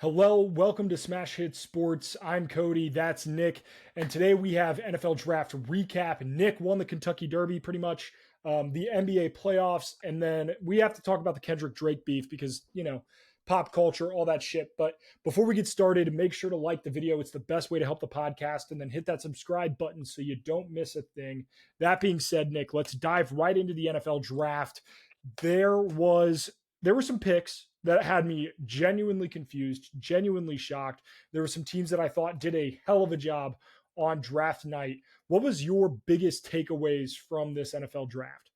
Hello, welcome to Smash Hit Sports. I'm Cody, that's Nick, and today we have NFL Draft recap. Nick won the Kentucky Derby pretty much, the NBA playoffs, and then we have to talk about the Kendrick Drake beef because, pop culture, all that shit. But before we get started, make sure to like the video. It's the best way to help the podcast, and then hit that subscribe button so you don't miss a thing. That being said, Nick, let's dive right into the NFL Draft. There was there were some picks that had me genuinely confused, genuinely shocked. There were some teams that I thought did a hell of a job on draft night. What was your biggest takeaways from this NFL draft?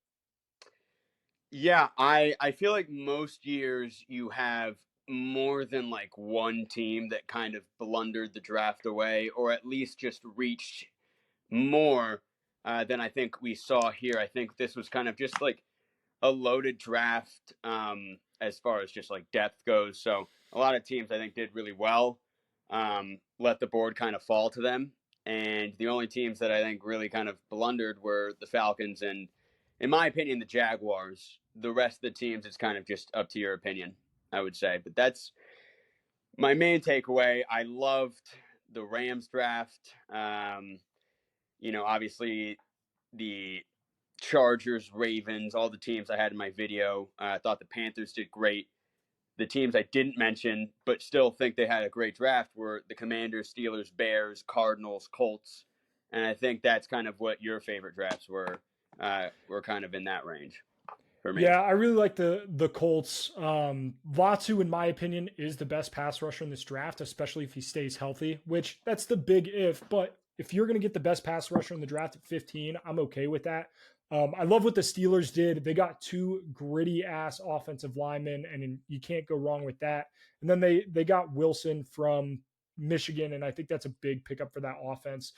Yeah, I feel like most years you have more than like one team that kind of blundered the draft away, or at least just reached more than I think we saw here. I think this was kind of just like a loaded draft as far as just like depth goes. So a lot of teams I think did really well. Let the board kind of fall to them, and the only teams that I think really kind of blundered were the Falcons and, in my opinion, the Jaguars. The rest of the teams, it's kind of just up to your opinion, I would say. But that's my main takeaway. I loved the Rams draft. Obviously the Chargers, Ravens, all the teams I had in my video. I thought the Panthers did great. The teams I didn't mention, but still think they had a great draft, were the Commanders, Steelers, Bears, Cardinals, Colts. And I think that's kind of what your favorite drafts were. Were kind of in that range for me. Yeah, I really like the Colts. Latu, in my opinion, is the best pass rusher in this draft, especially if he stays healthy, which that's the big if. But if you're going to get the best pass rusher in the draft at 15, I'm okay with that. I love what the Steelers did. They got two gritty ass offensive linemen, and you can't go wrong with that. And then they got Wilson from Michigan, and I think that's a big pickup for that offense.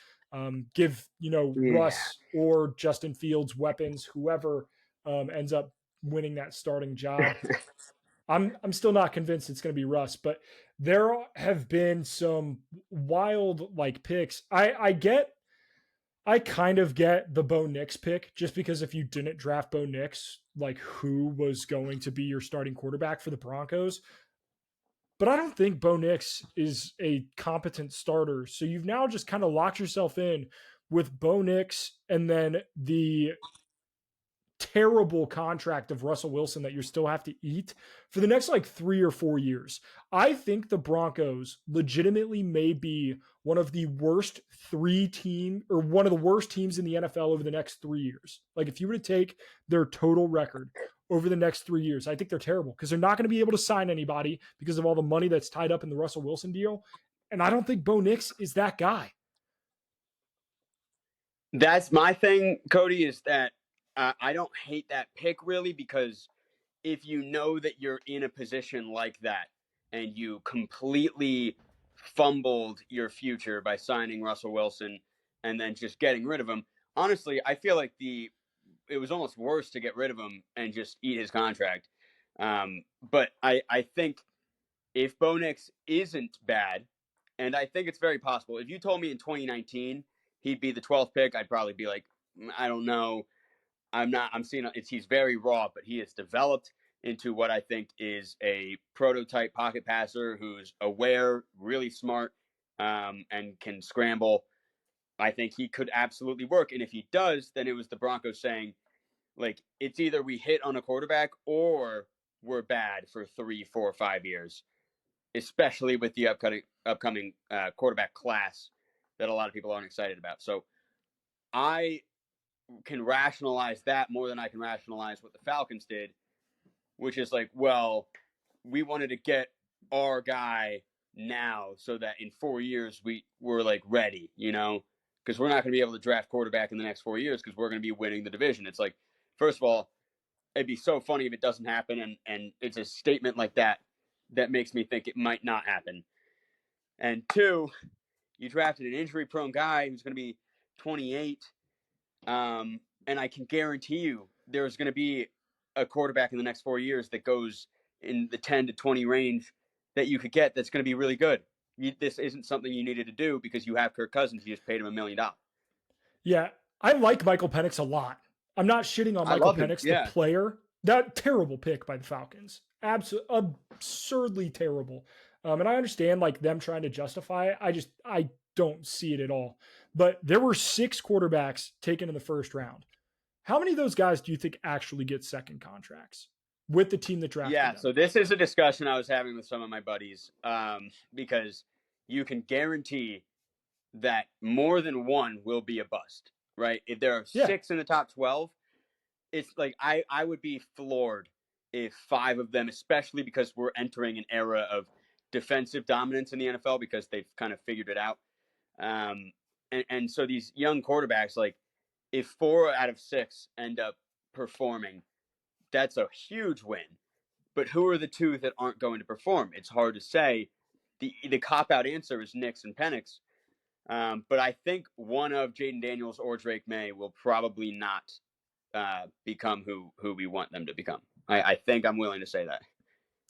Give Yeah. Russ or Justin Fields weapons, whoever ends up winning that starting job. I'm still not convinced it's going to be Russ, but there have been some wild like picks. I kind of get the Bo Nix pick just because if you didn't draft Bo Nix, like who was going to be your starting quarterback for the Broncos? But I don't think Bo Nix is a competent starter. So you've now just kind of locked yourself in with Bo Nix and then the terrible contract of Russell Wilson that you still have to eat for the next like 3 or 4 years. I think the Broncos legitimately may be one of the worst one of the worst teams in the NFL over the next 3 years. Like if you were to take their total record over the next 3 years, I think they're terrible because they're not going to be able to sign anybody because of all the money that's tied up in the Russell Wilson deal. And I don't think Bo Nix is that guy. That's my thing, Cody, is that I don't hate that pick really, because if you know that you're in a position like that and you completely fumbled your future by signing Russell Wilson and then just getting rid of him, honestly, I feel like it was almost worse to get rid of him and just eat his contract. But I think if Bo Nix isn't bad, and I think it's very possible, if you told me in 2019 he'd be the 12th pick, I'd probably be like, I don't know. I'm not. I'm seeing he's very raw, but he has developed into what I think is a prototype pocket passer who's aware, really smart, and can scramble. I think he could absolutely work, and if he does, then it was the Broncos saying, like, it's either we hit on a quarterback or we're bad for 3, 4, 5 years, especially with the upcoming quarterback class that a lot of people aren't excited about. So I can rationalize that more than I can rationalize what the Falcons did, which is like, well, we wanted to get our guy now so that in 4 years we're like ready, because we're not going to be able to draft quarterback in the next 4 years because we're going to be winning the division. It's like, first of all, it'd be so funny if it doesn't happen, and it's a statement like that that makes me think it might not happen. And two, you drafted an injury-prone guy who's going to be 28. And I can guarantee you there's going to be a quarterback in the next 4 years that goes in the 10 to 20 range that you could get that's going to be really good. This isn't something you needed to do because you have Kirk Cousins. You just paid him $1 million. Yeah, I like Michael Penix a lot. I'm not shitting on I Michael love him. Penix, the Yeah. player. That terrible pick by the Falcons. Absurdly terrible. And I understand like them trying to justify it. I don't see it at all. But there were 6 quarterbacks taken in the first round. How many of those guys do you think actually get second contracts with the team that drafted Yeah, them? so this is a discussion I was having with some of my buddies, because you can guarantee that more than one will be a bust, right? If there are Yeah. 6 in the top 12, it's like I would be floored if 5 of them, especially because we're entering an era of defensive dominance in the NFL because they've kind of figured it out. And so these young quarterbacks, like if 4 out of 6 end up performing, that's a huge win. But who are the 2 that aren't going to perform? It's hard to say. The cop out answer is Nix and Penix. But I think one of Jaden Daniels or Drake May will probably not become who we want them to become. I think I'm willing to say that.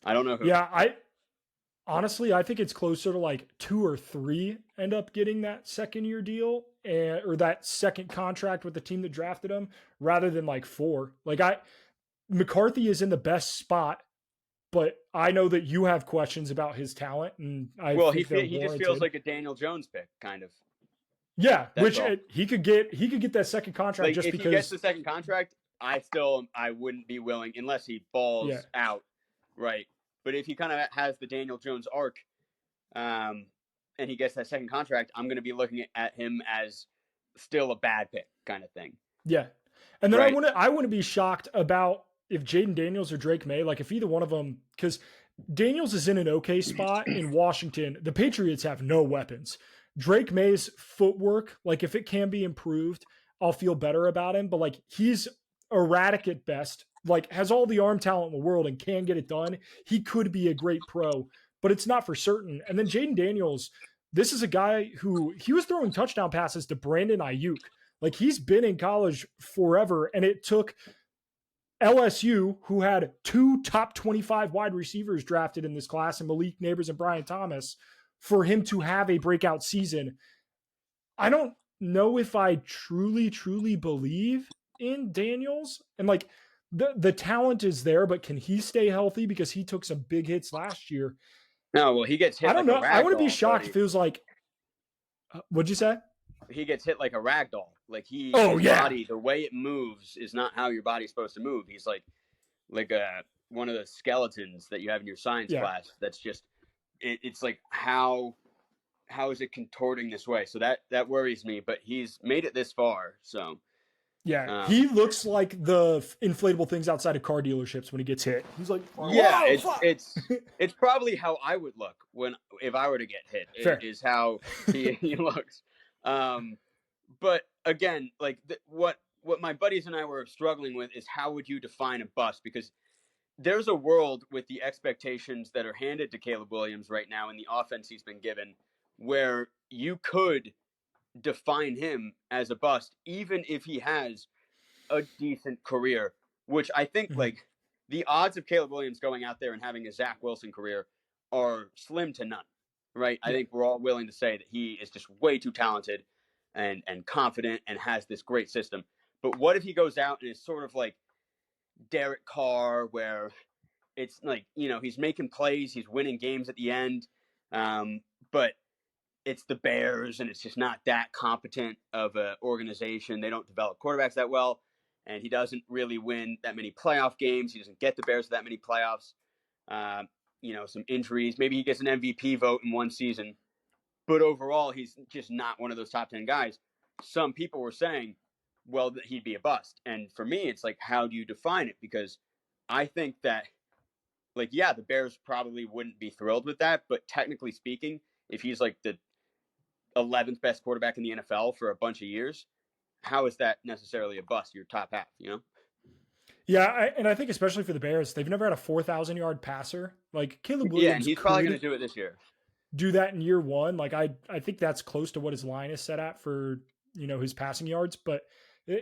I don't know who. Yeah, I honestly, I think it's closer to like 2 or 3 end up getting that second year deal or that second contract with the team that drafted him rather than like 4. Like McCarthy is in the best spot, but I know that you have questions about his talent, and I Well, think they're he just feels warranted. like a Daniel Jones pick, kind of. Yeah, That's which all. he could get that second contract Like just if he gets because. the second contract, I wouldn't be willing unless he Yeah, balls out, right? But if he kind of has the Daniel Jones arc, and he gets that second contract, I'm going to be looking at him as still a bad pick, kind of thing, yeah, and then right? I wouldn't be shocked about if Jaden Daniels or Drake May, like if either one of them, because Daniels is in an okay spot in Washington. The Patriots have no weapons. Drake May's footwork, like if it can be improved, I'll feel better about him. But like he's erratic at best, like has all the arm talent in the world and can get it done. He could be a great pro, but it's not for certain. And then Jaden Daniels, this is a guy who he was throwing touchdown passes to Brandon Ayuk. Like he's been in college forever, and it took LSU, who had 2 top 25 wide receivers drafted in this class, and Malik Neighbors and Brian Thomas, for him to have a breakout season. I don't know if I truly believe in Daniels. And like the talent is there, but can he stay healthy? Because he took some big hits last year. No, well, he gets I hit don't like a know. I rag wouldn't be doll, shocked if Cody. it was like, what'd you say? He gets hit like a rag doll. Like Oh, his yeah. body, the way it moves is not how your body's supposed to move. He's like one of the skeletons that you have in your science Yeah. class. That's just it's like how is it contorting this way? So that worries me. But he's made it this far, so Yeah. He um, looks like the inflatable things outside of car dealerships when he gets hit. He's like, yeah, whoa, it's fuck. it's it's probably how I would look when if I were to get hit. Fair. Is how he looks. Um, but again, like what my buddies and I were struggling with is how would you define a bust? Because there's a world with the expectations that are handed to Caleb Williams right now and the offense he's been given, where you could define him as a bust, even if he has a decent career. Which I think, Mhm. like, the odds of Caleb Williams going out there and having a Zach Wilson career are slim to none, right? I Yeah. think we're all willing to say that he is just way too talented and confident and has this great system. But what if he goes out and is sort of like Derek Carr, where it's like, he's making plays, he's winning games at the end, but it's the Bears and it's just not that competent of an organization. They don't develop quarterbacks that well, and he doesn't really win that many playoff games. He doesn't get the Bears to that many playoffs. Some injuries. Maybe he gets an MVP vote in one season, but overall, he's just not one of those top 10 guys. Some people were saying, well, that he'd be a bust. And for me, it's like, how do you define it? Because I think that, like, yeah, the Bears probably wouldn't be thrilled with that, but technically speaking, if he's like the 11th best quarterback in the NFL for a bunch of years, how is that necessarily a bust? Your top half, you know? Yeah, and I think especially for the Bears, they've never had a 4,000-yard passer. Like Caleb Yeah, and Williams he's probably going could to do it this year. do that in year one. Like I think that's close to what his line is set at for his passing yards. But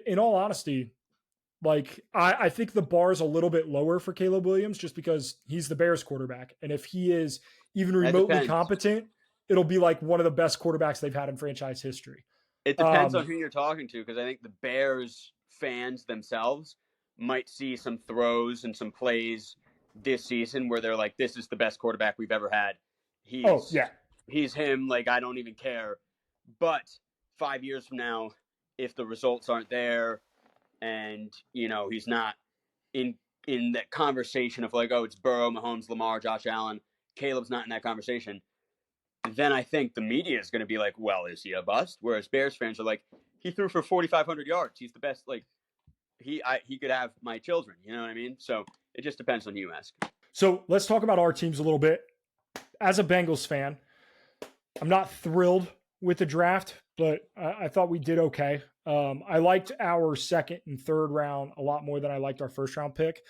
in all honesty, like I think the bar is a little bit lower for Caleb Williams just because he's the Bears quarterback, and if he is even That remotely depends. competent, it'll be like one of the best quarterbacks they've had in franchise history. It depends on Um, who you're talking to, because I think the Bears fans themselves might see some throws and some plays this season where they're like, this is the best quarterback we've ever had. Oh he's yeah. he's him. Like, I don't even care. But 5 years from now, if the results aren't there, and he's not in that conversation of like, oh, it's Burrow, Mahomes, Lamar, Josh Allen, Caleb's not in that conversation, then I think the media is going to be like, well, is he a bust? Whereas Bears fans are like, he threw for 4,500 yards. He's the best. Like, he could have my children. You know what I mean? So it just depends on who you ask. So let's talk about our teams a little bit. As a Bengals fan, I'm not thrilled with the draft, but I thought we did okay. I liked our second and third round a lot more than I liked our first round pick.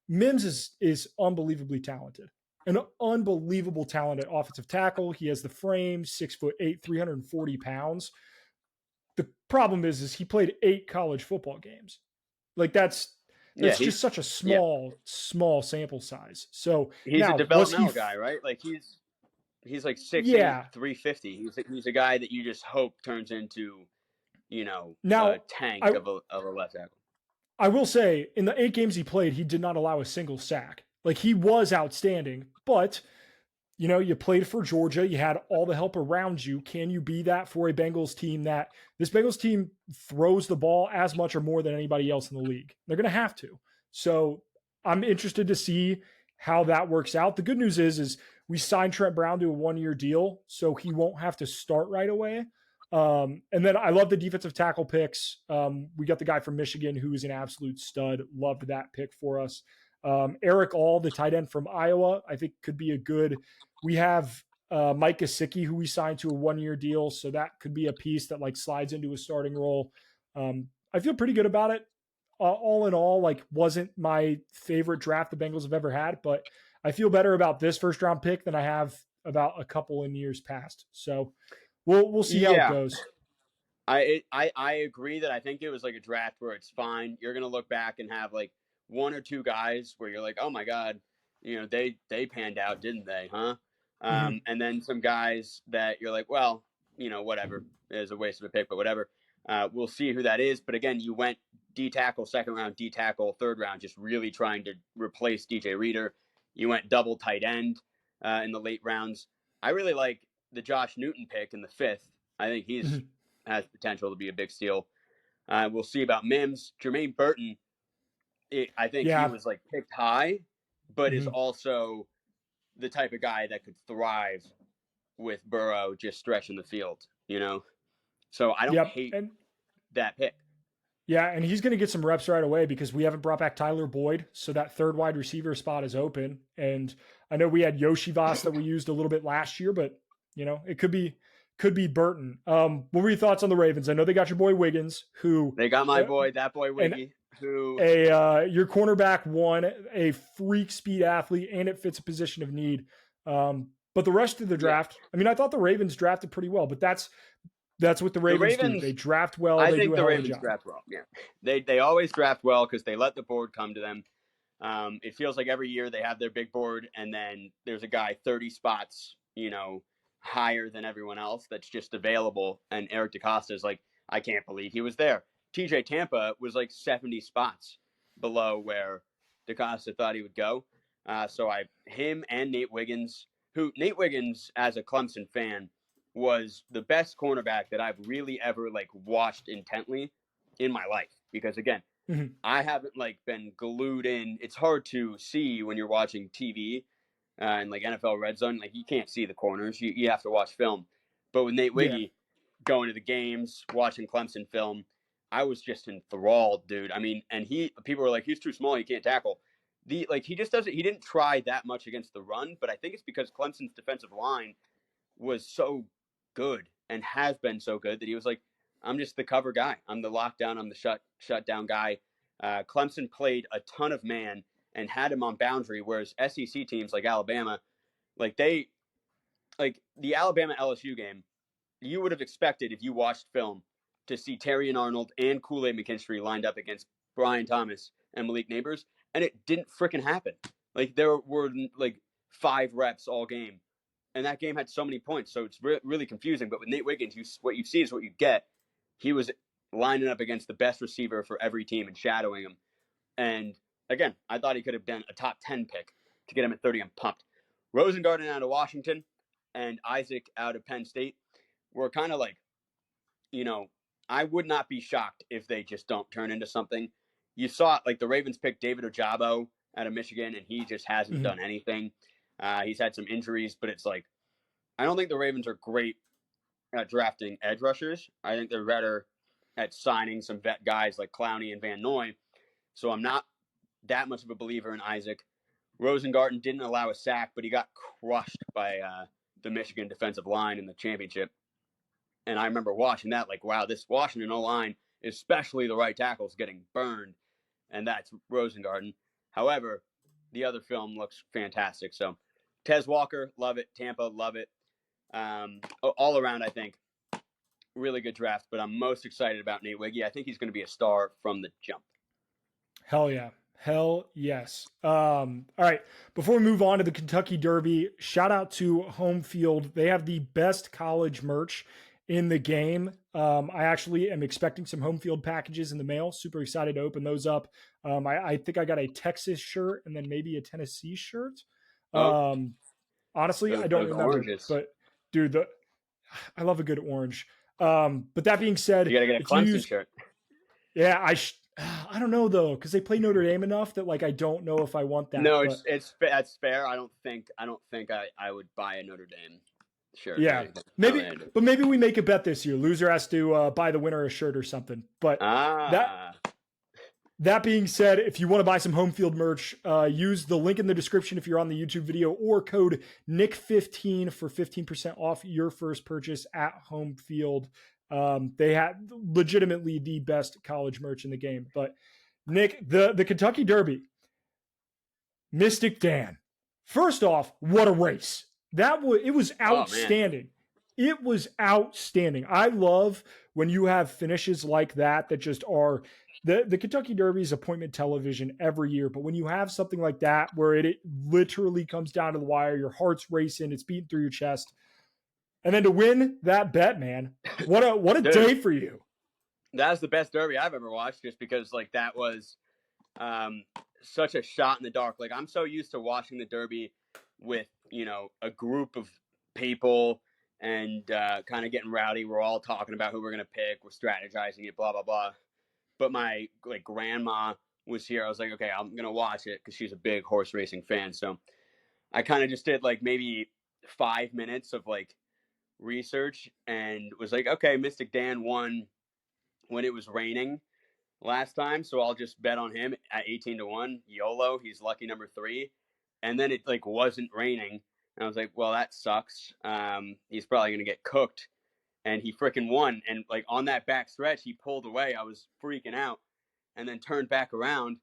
Mims is unbelievably talented, an unbelievable talented offensive tackle. He has the frame, 6'8", 340 pounds. The problem is he played 8 college football games. Like Yeah, that's just such a yeah, small sample size. So he's a now was he? developmental guy, right? Like, he's like 6'8", Yeah. 350. He's a guy that you just hope turns into a Now tank I of a left tackle. I will say, in the 8 games he played, he did not allow a single sack. Like, he was outstanding, but you played for Georgia. You had all the help around you. Can you be that for a Bengals team that this Bengals team throws the ball as much or more than anybody else in the league? They're going to have to. So I'm interested to see how that works out. The good news is we signed Trent Brown to a 1-year deal, so he won't have to start right away. And then I love the defensive tackle picks. We got the guy from Michigan who is an absolute stud. Loved that pick for us. Eric All, the tight end from Iowa, I think could be a good. We have Mike Gesicki, who we signed to a 1-year deal, so that could be a piece that like slides into a starting role. I feel pretty good about it. All in all, like wasn't my favorite draft the Bengals have ever had, but I feel better about this first round pick than I have about a couple in years past. So we'll see how it Yeah, goes. I agree that I think it was like a draft where it's fine. You're gonna look back and have like one or two guys where you're like, oh my god, they panned out, didn't they? Huh? Mm-hmm. And then some guys that you're like, well, whatever. It was a waste of a pick, but whatever. We'll see who that is. But again, you went D tackle second round, D tackle third round, just really trying to replace DJ Reader. You went double tight end in the late rounds. I really like the Josh Newton pick in the fifth. I think he's Mm-hmm. has potential to be a big steal. We'll see about Mims. Jermaine Burton, I think he Yeah. was like picked high, but is Mm-hmm. also the type of guy that could thrive with Burrow just stretching the field. So I don't Yep. hate And that pick. yeah, and he's going to get some reps right away because we haven't brought back Tyler Boyd, so that third wide receiver spot is open. And I know we had Yoshi Voss that we used a little bit last year, but it could be Burton. What were your thoughts on the Ravens? I know they got your boy Wiggins, who They got my boy, that boy and Wiggy, who your cornerback one, a freak speed athlete, and it fits a position of need. But the rest of the yeah, draft, I mean, I thought the Ravens drafted pretty well, but that's what the the Ravens do. They Ravens. draft well. I They think do a the hell of a Ravens job. draft well. Yeah, they always draft well because they let the board come to them. It feels like every year they have their big board, and then there's a guy 30 spots, higher than everyone else that's just available. And Eric DeCosta is like, I can't believe he was there. TJ Tampa was like 70 spots below where DeCosta thought he would go. So him and Nate Wiggins, who Nate Wiggins as a Clemson fan was the best cornerback that I've really ever like watched intently in my life. Because again, Mhm. I haven't like been glued in. It's hard to see when you're watching TV and like NFL Red Zone. Like you can't see the corners. You have to watch film. But with Nate Yeah. Wiggy going to the games, watching Clemson film, I was just enthralled, dude. I mean, and people were like, he's too small, he can't tackle. He just doesn't. He didn't try that much against the run, but I think it's because Clemson's defensive line was so good and has been so good that he was like, I'm just the cover guy. I'm the lockdown. I'm the shut down guy. Clemson played a ton of man and had him on boundary, whereas SEC teams like Alabama, like the Alabama LSU game, you would have expected if you watched film to see Terry and Arnold and Kool-Aid McKinstry lined up against Brian Thomas and Malik Neighbors, and it didn't freaking happen. Like there were like 5 reps all game, and that game had so many points, so it's really confusing. But with Nate Wiggins, what you see is what you get. He was lining up against the best receiver for every team and shadowing him. And again, I thought he could have been a top 10 pick to get him at 30. I'm pumped. Rosengarten out of Washington. and Isaac out of Penn State were kind of like, I would not be shocked if they just don't turn into something. You saw it, like the Ravens picked David Ojabo out of Michigan, and he just hasn't done anything. He's had some injuries, but it's like, I don't think the Ravens are great at drafting edge rushers. I think they're better at signing some vet guys like Clowney and Van Noy. So I'm not that much of a believer in Isaac. Rosengarten didn't allow a sack, but he got crushed by the Michigan defensive line in the championship. And I remember watching that, like, wow, this Washington O-line, especially the right tackle, is getting burned. And that's Rosengarten. However, the other film looks fantastic. So Tez Walker, love it. Tampa, love it. All around, I think, really good draft. But I'm most excited about Nate Wiggy. I think he's going to be a star from the jump. Hell yeah. Hell yes. All right. Before we move on to the Kentucky Derby, shout out to Home Field. They have the best college merch in the game. I actually am expecting some Home Field packages in the mail. Super excited to open those up. I think I got a Texas shirt and then maybe a Tennessee shirt. Honestly, I don't remember. Oranges. But dude, I love a good orange. But that being said, you got to get a Clemson shirt. Yeah, I don't know though, because they play Notre Dame enough that like I don't know if I want that. No, that's fair. I don't think I would buy a Notre Dame shirt. Yeah, maybe we make a bet this year. Loser has to buy the winner a shirt or something. But that being said, if you want to buy some Home Field merch, use the link in the description if you're on the YouTube video, or code Nick15 for 15% off your first purchase at Home Field. They have legitimately the best college merch in the game. But Nick, the Kentucky Derby, Mystic Dan. First off, what a race. It was outstanding. It was outstanding. I love when you have finishes like that just are the Kentucky Derby is appointment television every year. But when you have something like that, where it literally comes down to the wire, your heart's racing, it's beating through your chest. And then to win that bet, man, what a Dude, day for you. That's the best Derby I've ever watched, just because like that was such a shot in the dark. Like I'm so used to watching the Derby with, a group of people and kind of getting rowdy. We're all talking about who we're going to pick. We're strategizing it, blah, blah, blah. But my grandma was here. I was like, okay, I'm going to watch it because she's a big horse racing fan. So I kind of just did maybe 5 minutes of research and was like, okay, Mystic Dan won when it was raining last time, so I'll just bet on him at 18-1. YOLO, he's lucky number 3. And then it wasn't raining, and I was like, well, that sucks. He's probably gonna get cooked, and he freaking won. And on that back stretch, he pulled away. I was freaking out, and then turned back around,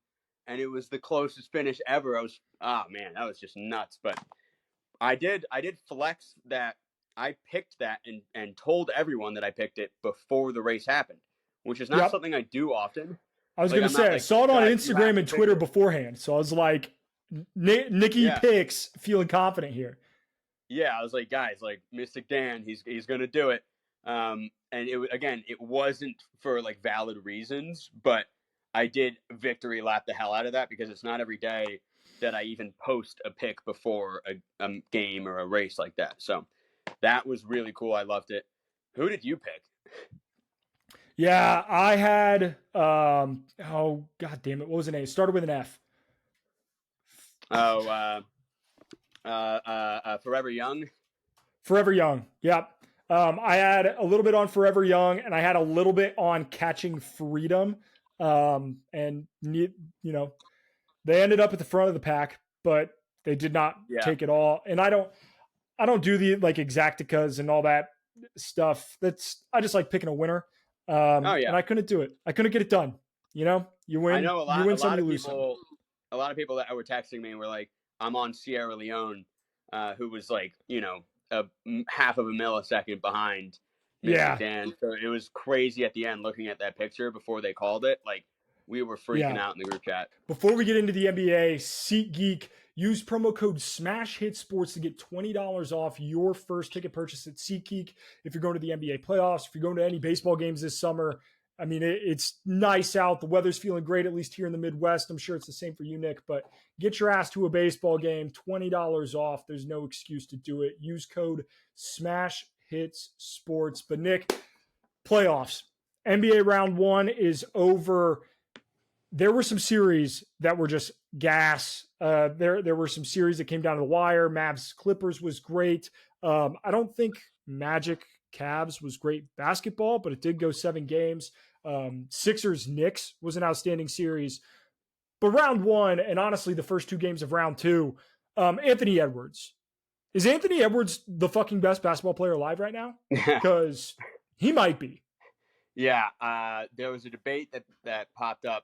and it was the closest finish ever. Man, that was just nuts. But I did flex that. I picked that and told everyone that I picked it before the race happened, which is not something I do often. I was going to say, I saw it on Instagram and Twitter beforehand. So I was like, Nicky picks, feeling confident here. Yeah, I was like, guys, Mystic Dan, he's going to do it. And it wasn't for valid reasons, but I did victory lap the hell out of that, because it's not every day that I even post a pick before a game or a race like that. So that was really cool. I loved it. Who did you pick? Yeah, I had, God damn it. What was the name? It started with an F. Forever Young. Forever Young. Yep. I had a little bit on Forever Young, and I had a little bit on Catching Freedom. And they ended up at the front of the pack, but they did not take it all. And I don't do the exacticas and all that stuff. I just like picking a winner. And I couldn't do it. I couldn't get it done. You win. I know you win some, you lose some. A lot of people that were texting me were like, I'm on Sierra Leone, who was a half of a millisecond behind Mystic Dan. So it was crazy at the end looking at that picture before they called it. We were freaking out in the group chat. Before we get into the NBA, SeatGeek, use promo code SmashHitSports to get $20 off your first ticket purchase at SeatGeek. If you're going to the NBA playoffs, if you're going to any baseball games this summer, I mean, it's nice out. The weather's feeling great, at least here in the Midwest. I'm sure it's the same for you, Nick. But get your ass to a baseball game, $20 off. There's no excuse to do it. Use code Smash Hits Sports. But Nick, playoffs. NBA round one is over. There were some series that were just gas. There were some series that came down to the wire. Mavs Clippers was great. I don't think Magic Cavs was great basketball, but it did go 7 games. Sixers Knicks was an outstanding series. But round one, and honestly, the first 2 games of round two, Anthony Edwards. Is Anthony Edwards the fucking best basketball player alive right now? Because he might be. Yeah, there was a debate that popped up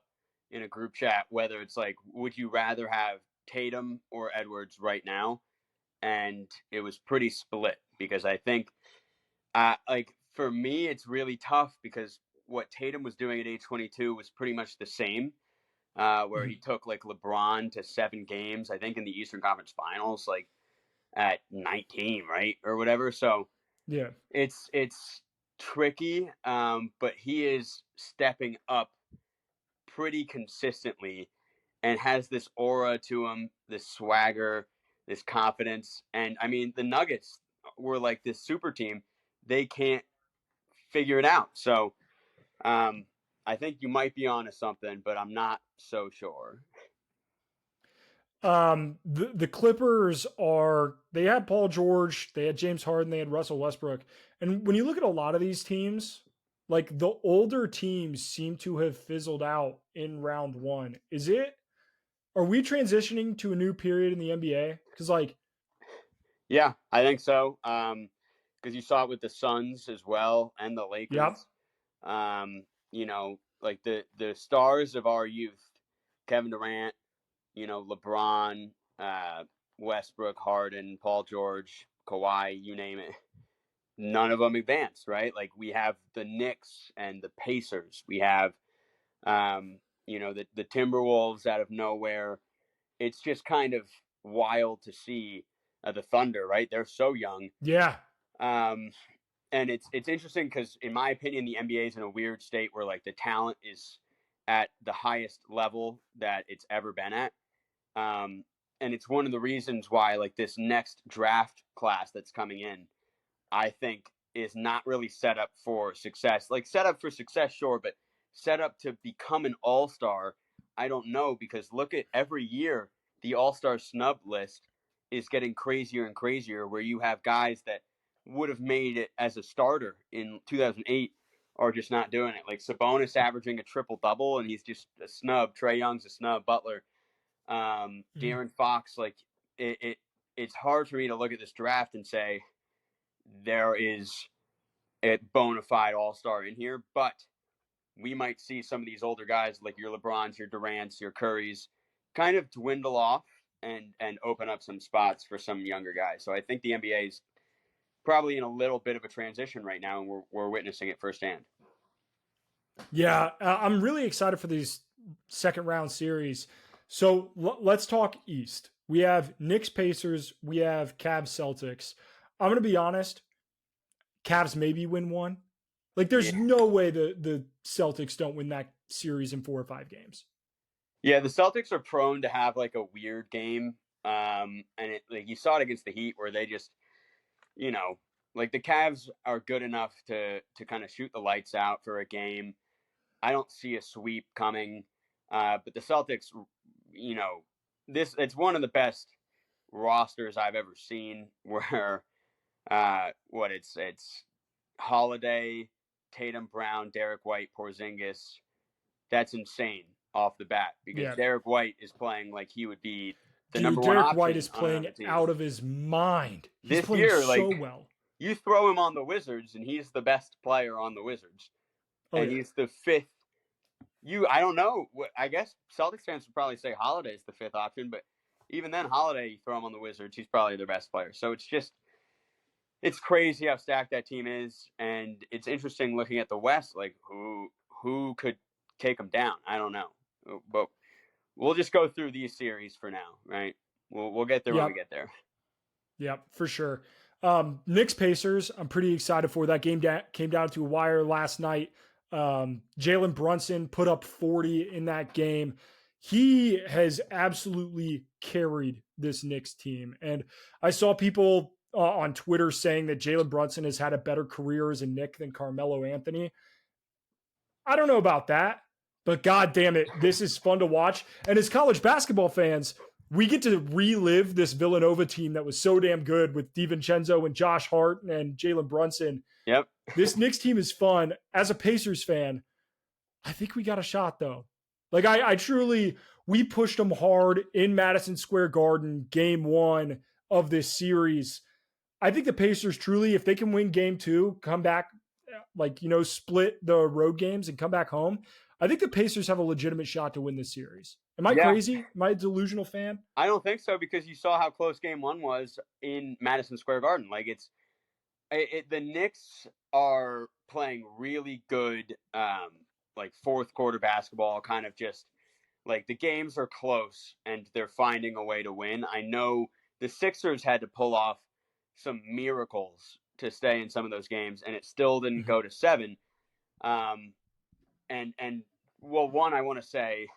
in a group chat whether it's like, would you rather have Tatum or Edwards right now? And it was pretty split because I think, like for me, it's really tough because what Tatum was doing at age 22 was pretty much the same, where he took like LeBron to 7 games, I think in the Eastern Conference Finals, like at 19, right, or whatever. So yeah, it's tricky, but he is stepping up pretty consistently and has this aura to him, this swagger, this confidence. And I mean, the Nuggets were like this super team. They can't figure it out. So I think you might be onto something, but I'm not so sure. The Clippers they had Paul George, they had James Harden, they had Russell Westbrook. And when you look at a lot of these teams, like the older teams seem to have fizzled out in round one. Are we transitioning to a new period in the NBA? Because like, Yeah, I think so. Because you saw it with the Suns as well and the yeah, Lakers. Like the stars of our youth, Kevin Durant, LeBron, Westbrook, Harden, Paul George, Kawhi, you name it. None of them advanced, right? Like we have the Knicks and the Pacers. We have, the Timberwolves out of nowhere. It's just kind of wild to see the Thunder, right? They're so young. yeah, Um, and it's interesting because, in my opinion, the NBA is in a weird state where like the talent is at the highest level that it's ever been at. Um, and it's one of the reasons why like this next draft class that's coming in, I think is not really set up for success. Like set up for success, sure, but set up to become an all-star, I don't know, because look at every year the all-star snub list is getting crazier and crazier where you have guys that would have made it as a starter in 2008 are just not doing it. Like Sabonis averaging a triple-double and he's just a snub. Trae Young's a snub. Butler, mm, De'Aaron Fox, like it's hard for me to look at this draft and say there is a bona fide all-star in here, but we might see some of these older guys like your LeBrons, your Durants, your Currys kind of dwindle off and open up some spots for some younger guys. So I think the NBA is probably in a little bit of a transition right now, and we're witnessing it firsthand. yeah. I'm really excited for these second round series. So let's talk East. We have Knicks Pacers. We have Cavs Celtics. I'm gonna be honest. Cavs maybe win one. Like, Yeah, there's no way the Celtics don't win that series in 4 or 5 games. yeah. The Celtics are prone to have like a weird game, and like you saw it against the Heat where they just, you know, like the Cavs are good enough to kind of shoot the lights out for a game. I don't see a sweep coming, but the Celtics, you know, it's one of the best rosters I've ever seen. Where it's Holiday, Tatum, Brown, Derek White, Porzingis. That's insane off the bat because Yeah. Derek White is playing like he would be the Dude, number one Derek White option is on playing another team. out of his mind. He's This playing year, so like well. you throw him on the Wizards and he's the best player on the Wizards, Oh, and yeah. he's the fifth. I don't know. I guess Celtics fans would probably say Holiday's the fifth option, but even then, Holiday, you throw him on the Wizards, he's probably their best player. So it's crazy how stacked that team is, and it's interesting looking at the West, like who could take them down. I don't know, but we'll just go through these series for now, right? We'll get there when we Yep. get there. Yep, for sure. Knicks Pacers, I'm pretty excited for that game. Came down to a wire last night. Jalen Brunson put up 40 in that game. He has absolutely carried this Knicks team. And I saw people on Twitter saying that Jalen Brunson has had a better career as a Knick than Carmelo Anthony. I don't know about that, but God damn it, this is fun to watch. And as college basketball fans, we get to relive this Villanova team that was so damn good with DiVincenzo and Josh Hart and Jalen Brunson. Yep. This Knicks team is fun. As a Pacers fan, I think we got a shot though. Like I truly, we pushed them hard in Madison Square Garden, game one of this series. I think the Pacers truly, if they can win game two, come back, like, split the road games and come back home, I think the Pacers have a legitimate shot to win this series. Am I crazy? Am I a delusional fan? I don't think so, because you saw how close game one was in Madison Square Garden. Like the Knicks are playing really good, like fourth quarter basketball, kind of just like the games are close and they're finding a way to win. I know the Sixers had to pull off some miracles to stay in some of those games, and it still didn't go to 7. One, I want to say,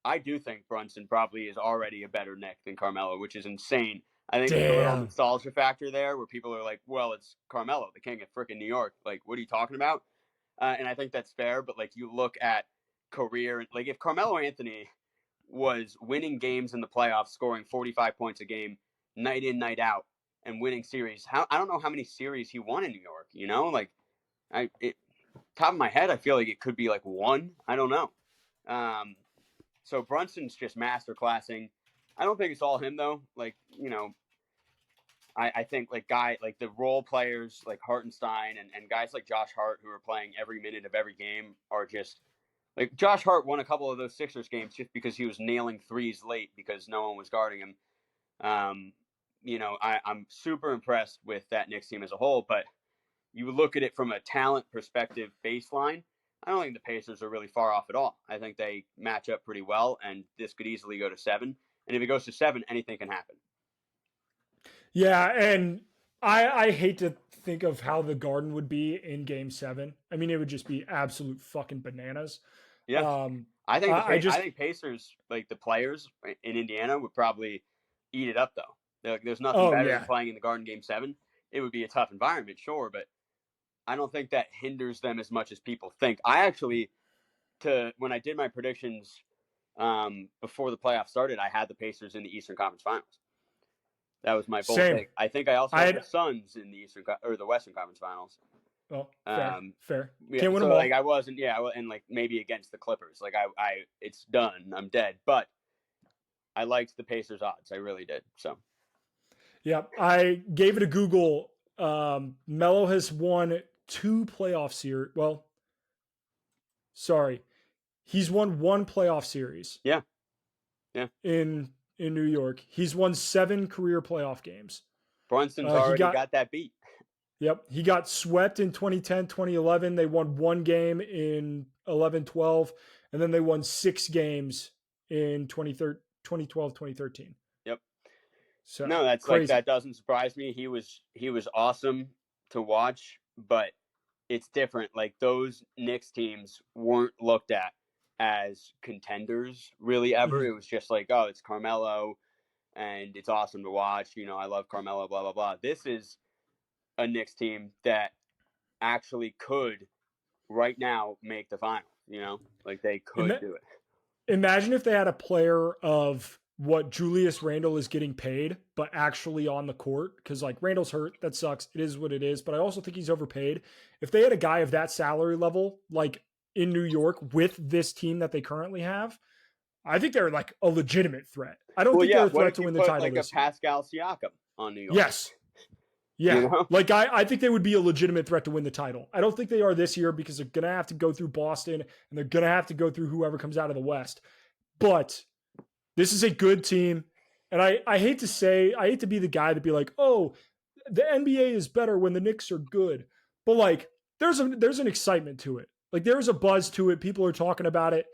I do think Brunson probably is already a better Knick than Carmelo, which is insane. I think there's a little nostalgia factor there where people are like, well, it's Carmelo, the king of freaking New York. Like, what are you talking about? And I think that's fair, but like you look at career, like if Carmelo Anthony was winning games in the playoffs, scoring 45 points a game, night in, night out, and winning series, I don't know how many series he won in New York, like top of my head, I feel like it could be like 1. I don't know. So Brunson's just masterclassing. I don't think it's all him though. Like, I think like the role players like Hartenstein and guys like Josh Hart, who are playing every minute of every game, are just like Josh Hart won a couple of those Sixers games just because he was nailing threes late because no one was guarding him. I'm super impressed with that Knicks team as a whole, but you look at it from a talent perspective baseline, I don't think the Pacers are really far off at all. I think they match up pretty well, and this could easily go to 7. And if it goes to 7, anything can happen. Yeah, and I hate to think of how the Garden would be in Game 7. I mean, it would just be absolute fucking bananas. Yeah, I think Pacers, like the players in Indiana, would probably eat it up though. There's nothing better than playing in the Garden Game 7. It would be a tough environment, sure, but I don't think that hinders them as much as people think. I actually, when I did my predictions before the playoffs started, I had the Pacers in the Eastern Conference Finals. That was my bold take. I think I also had the Suns in the the Western Conference Finals. Well, fair. Yeah, Can't win them all. Like I wasn't, and like maybe against the Clippers. Like it's done. I'm dead. But I liked the Pacers odds. I really did. So. Yeah, I gave it a Google. Melo has won 2 playoff series. Well, sorry, he's won 1 playoff series. Yeah. In New York, he's won 7 career playoff games. Brunson's already got that beat. Yep, he got swept in 2010, 2011. They won 1 game in 11-12, and then they won 6 games in 2012, 2013. Yep. So no, that's crazy. Like that doesn't surprise me. He was awesome to watch, but it's different. Like those Knicks teams weren't looked at as contenders really ever. It was just like, oh, it's Carmelo and it's awesome to watch. I love Carmelo, blah, blah, blah. This is a Knicks team that actually could right now make the final, like they could do it. Imagine if they had a player of what Julius Randle is getting paid, but actually on the court, because like Randle's hurt, that sucks. It is what it is, but I also think he's overpaid. If they had a guy of that salary level, like in New York with this team that they currently have, I think they're like a legitimate threat. I don't think they're a threat to win the title. Like a Pascal Siakam on New York. Yes. Yeah. Like I think they would be a legitimate threat to win the title. I don't think they are this year because they're going to have to go through Boston and they're going to have to go through whoever comes out of the West. But this is a good team. And I hate to be the guy to be like, oh, the NBA is better when the Knicks are good. But like, there's an excitement to it. Like there's a buzz to it. People are talking about it.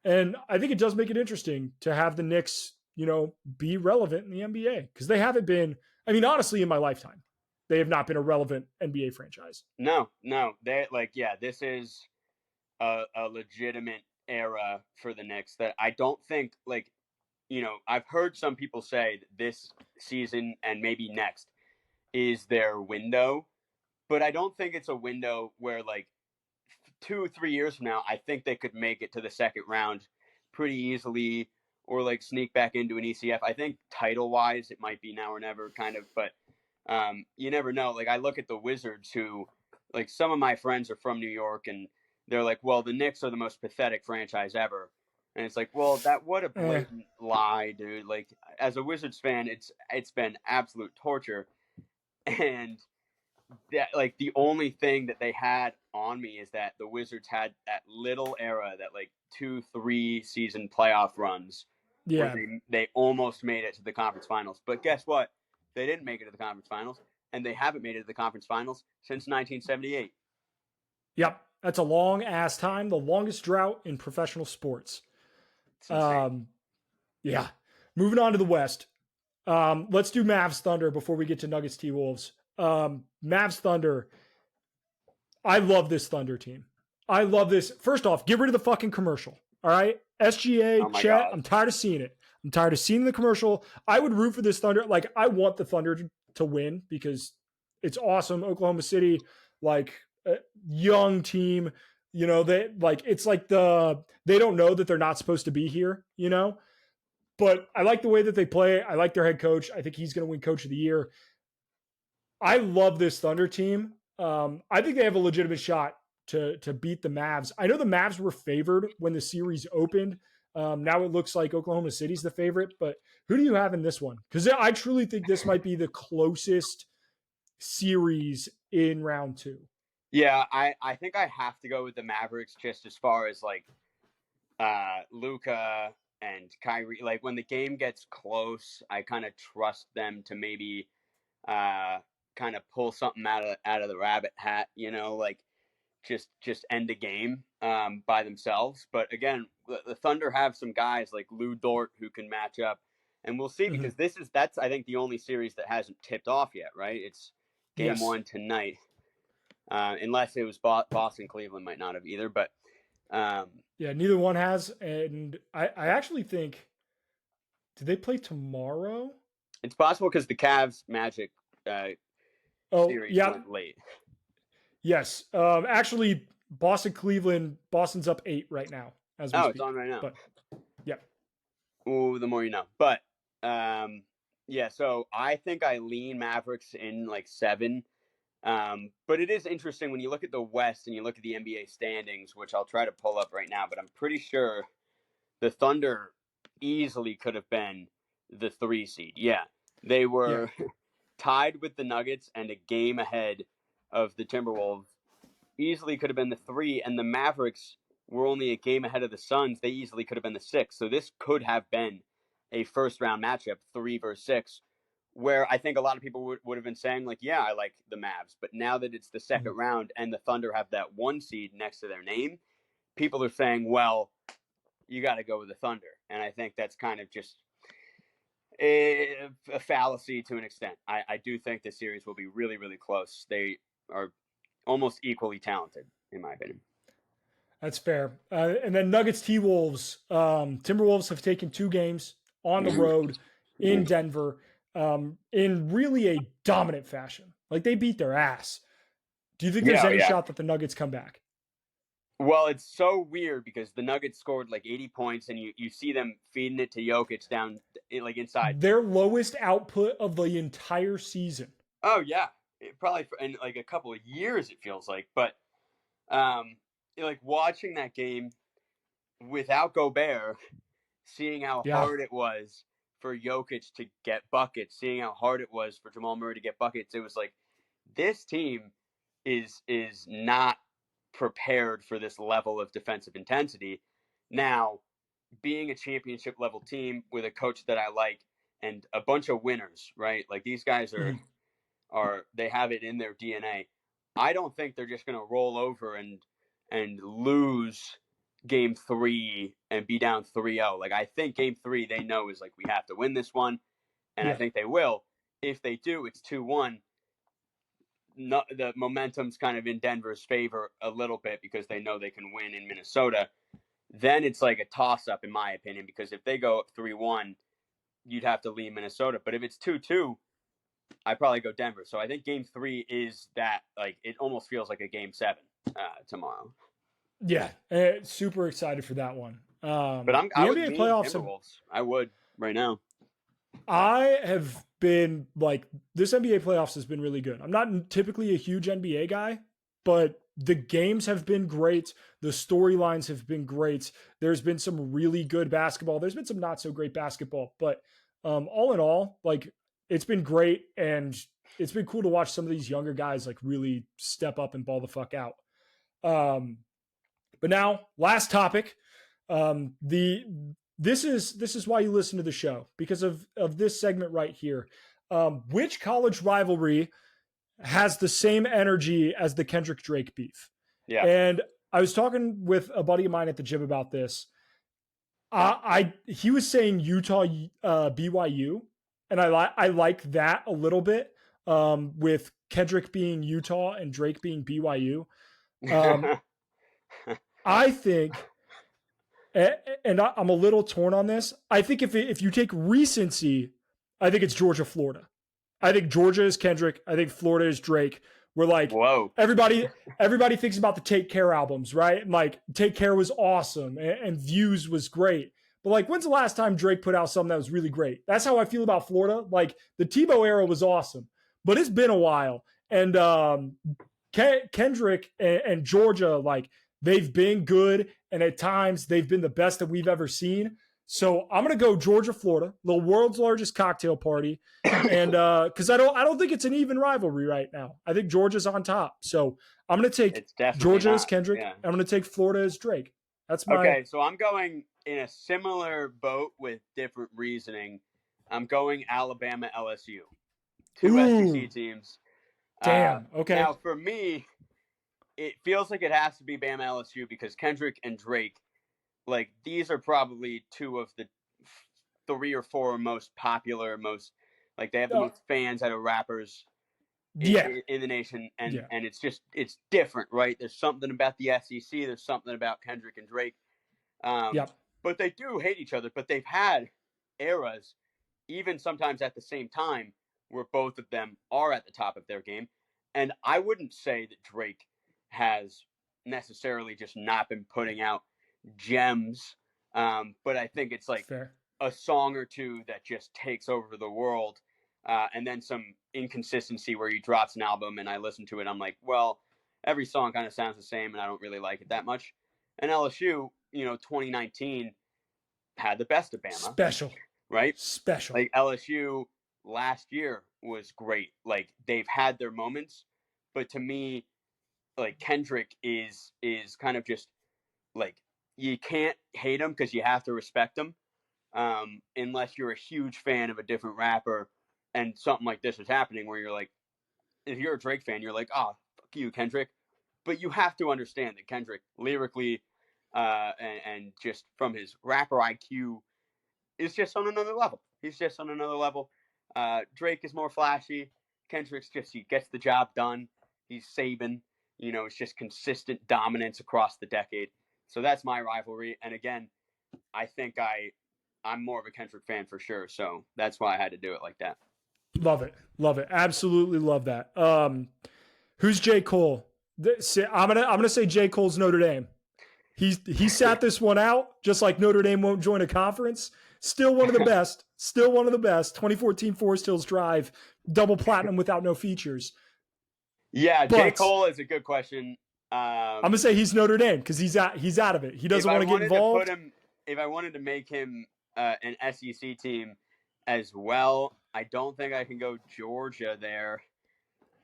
And I think it does make it interesting to have the Knicks, be relevant in the NBA because they haven't been, I mean, honestly, in my lifetime, they have not been a relevant NBA franchise. No. They this is a legitimate era for the Knicks that I don't think, like, I've heard some people say that this season and maybe next is their window, but I don't think it's a window where, like, 2 or 3 years from now, I think they could make it to the second round pretty easily, or like sneak back into an ECF. I think title wise, it might be now or never kind of, but you never know. Like, I look at the Wizards, who, like, some of my friends are from New York, and they're like, well, the Knicks are the most pathetic franchise ever. And it's like, well, what a Eh, blatant lie, dude. Like, as a Wizards fan, it's been absolute torture. And that, like, the only thing that they had on me is that the Wizards had that little era, that like 2-3 season playoff runs where yeah. they almost made it to the conference finals. But guess what? They didn't make it to the conference finals, and they haven't made it to the conference finals since 1978. Yep. That's a long ass time, the longest drought in professional sports. It's insane. Um, yeah. Moving on to the West. Let's do Mavs Thunder before we get to Nuggets T Wolves. Mavs Thunder. I love this Thunder team. I love this. First off, get rid of the fucking commercial. All right. SGA, Oh my Chet, god. I'm tired of seeing it. I'm tired of seeing the commercial. I would root for this Thunder. Like, I want the Thunder to win because it's awesome. Oklahoma City, like, a young team. They like, it's like they don't know that they're not supposed to be here. But I like the way that they play. I like their head coach. I think he's going to win Coach of the Year. I love this Thunder team. I think they have a legitimate shot to beat the Mavs. I know the Mavs were favored when the series opened. Now it looks like Oklahoma City's the favorite, but who do you have in this one? Because I truly think this might be the closest series in round two. Yeah, I think I have to go with the Mavericks, just as far as, like, Luka and Kyrie. Like, when the game gets close, I kind of trust them to maybe kind of pull something out of the rabbit hat, like, just end the game by themselves. But again, the Thunder have some guys like Lou Dort who can match up, and we'll see, Mm-hmm. because that's I think the only series that hasn't tipped off yet. Right? It's game Yes. one tonight, unless it was Boston. Cleveland might not have either, but um, Yeah, neither one has. And I actually think, do they play tomorrow? it's possible because the Cavs Magic uh, Oh, series yeah. went late. Yes. Actually, Boston, Cleveland, Boston's up 8 right now as we Oh, it's speak. on right now. But yeah. Ooh, the more you know. But yeah, so I think I lean Mavericks in like 7. But it is interesting when you look at the West and you look at the NBA standings, which I'll try to pull up right now, but I'm pretty sure the Thunder easily could have been the 3 seed. Yeah. They Yeah. were tied with the Nuggets and a game ahead of the Timberwolves. Easily could have been the 3, and the Mavericks were only a game ahead of the Suns. They easily could have been the 6. So this could have been a first round matchup, 3 versus 6, where I think a lot of people would have been saying, like, yeah, I like the Mavs. But now that it's the second Mhm. round and the Thunder have that 1 seed next to their name, people are saying, well, you got to go with the Thunder. And I think that's kind of just a fallacy to an extent. I do think this series will be really, really close. They are almost equally talented, in my opinion. That's fair. And then Nuggets T Wolves. Timberwolves have taken 2 games on the road in Denver in really a dominant fashion. Like, they beat their ass. Do you think there's Yeah, any yeah. shot that the Nuggets come back? Well, it's so weird because the Nuggets scored like 80 points, and you see them feeding it to Jokic down like inside. Their lowest output of the entire season. Oh yeah, probably in like a couple of years it feels like. But um, like, watching that game without Gobert, seeing how Yeah. hard it was for Jokic to get buckets, seeing how hard it was for Jamal Murray to get buckets, it was like, this team is not prepared for this level of defensive intensity. Now, being a championship level team with a coach that I like and a bunch of winners, right? Like, these guys Mhm. are they have it in their DNA. I don't think they're just going to roll over and lose game 3 and be down 3-0. Like, I think game 3 they know is like, we have to win this one, and I Yeah. think they will. If they do, it's 2-1. the momentum's kind of in Denver's favor a little bit because they know they can win in Minnesota, then it's like a toss-up in my opinion, because if they go up 3-1, you'd have to lean Minnesota. But if it's 2-2, I'd probably go Denver. So I think game 3 is that, like, it almost feels like a game 7 tomorrow. Yeah, super excited for that one. But the I would NBA lean playoffs Timberwolves. I would right now. I have been like, this NBA playoffs has been really good. I'm not typically a huge NBA guy, but the games have been great. The storylines have been great. There's been some really good basketball. There's been some not so great basketball, but all in all, like, it's been great. And it's been cool to watch some of these younger guys like really step up and ball the fuck out. But now, last topic. This is why you listen to the show, because of this segment right here. Which college rivalry has the same energy as the Kendrick Drake beef? Yeah. And I was talking with a buddy of mine at the gym about this. He was saying Utah BYU, and I like that a little bit, with Kendrick being Utah and Drake being BYU. I think, and I'm a little torn on this. I think if you take recency, I think it's Georgia, Florida. I think Georgia is Kendrick. I think Florida is Drake. We're like, whoa. Everybody thinks about the Take Care albums, right? And like, Take Care was awesome, and Views was great. But like, when's the last time Drake put out something that was really great? That's how I feel about Florida. Like, the Tebow era was awesome, but it's been a while. And Kendrick and Georgia, like, they've been good, and at times they've been the best that we've ever seen. So I'm gonna go Georgia, Florida, the world's largest cocktail party, and because I don't think it's an even rivalry right now. I think Georgia's on top. So I'm gonna take Georgia as Kendrick. Yeah. I'm gonna take Florida as Drake. That's my okay. So I'm going in a similar boat with different reasoning. I'm going Alabama, LSU, two SEC teams. Damn. Okay. Now for me, it feels like it has to be Bama, LSU, because Kendrick and Drake, like, these are probably two of the 3 or 4 most popular, like, they have the most fans out of rappers in the nation. And it's different, right? There's something about the SEC. There's something about Kendrick and Drake. But they do hate each other. But they've had eras, even sometimes at the same time, where both of them are at the top of their game. And I wouldn't say that Drake has necessarily just not been putting out gems, but I think it's like a song or two that just takes over the world, and then some inconsistency where he drops an album and I listen to it, I'm like, well, every song kind of sounds the same and I don't really like it that much. And LSU, 2019 had the best of Bama. Special. Right? Special. Like, LSU last year was great. Like, they've had their moments, but to me, like, Kendrick is kind of just like, you can't hate him because you have to respect him, unless you're a huge fan of a different rapper and something like this is happening where you're like, if you're a Drake fan, you're like, oh, fuck you, Kendrick. But you have to understand that Kendrick lyrically and just from his rapper IQ is just on another level. He's just on another level. Drake is more flashy. Kendrick's just, he gets the job done. He's Saban. It's just consistent dominance across the decade. So that's my rivalry. And again, I think I'm more of a Kendrick fan for sure. So that's why I had to do it like that. Love it. Love it. Absolutely love that. Who's J. Cole? I'm gonna say J. Cole's Notre Dame. He sat this one out, just like Notre Dame won't join a conference. Still one of the best. Still one of the best. 2014 Forest Hills Drive, double platinum without no features. Yeah, J. Cole is a good question. I'm gonna say he's Notre Dame because he's out of it. He doesn't want to get involved. If I wanted to make him an SEC team as well, I don't think I can go Georgia there.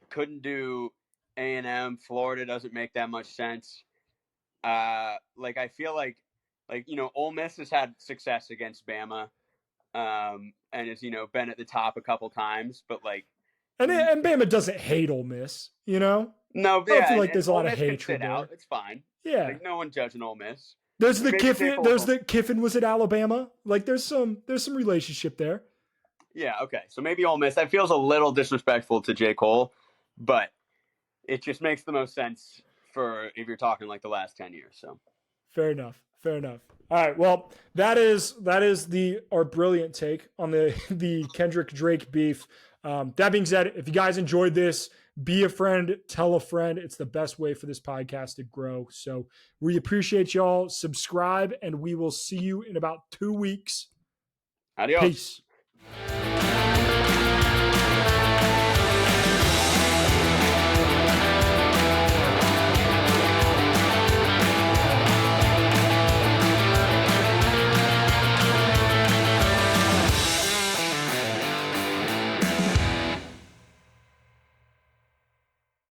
Couldn't do A&M. Florida doesn't make that much sense. Like, I feel like Ole Miss has had success against Bama, and has been at the top a couple times, but like. And Bama doesn't hate Ole Miss, No, I don't feel like there's a lot of hatred there. Out. It's fine. Yeah, like, no one judging Ole Miss. There's the Kiffin. There's the Kiffin was at Alabama. Like, there's some relationship there. Yeah. Okay. So maybe Ole Miss. That feels a little disrespectful to J. Cole, but it just makes the most sense for if you're talking like the last 10 years. So Fair enough. Fair enough. All right. Well, that is our brilliant take on the Kendrick Drake beef. That being said, if you guys enjoyed this, be a friend, tell a friend. It's the best way for this podcast to grow. So we appreciate y'all. Subscribe, and we will see you in about 2 weeks. adios. Peace.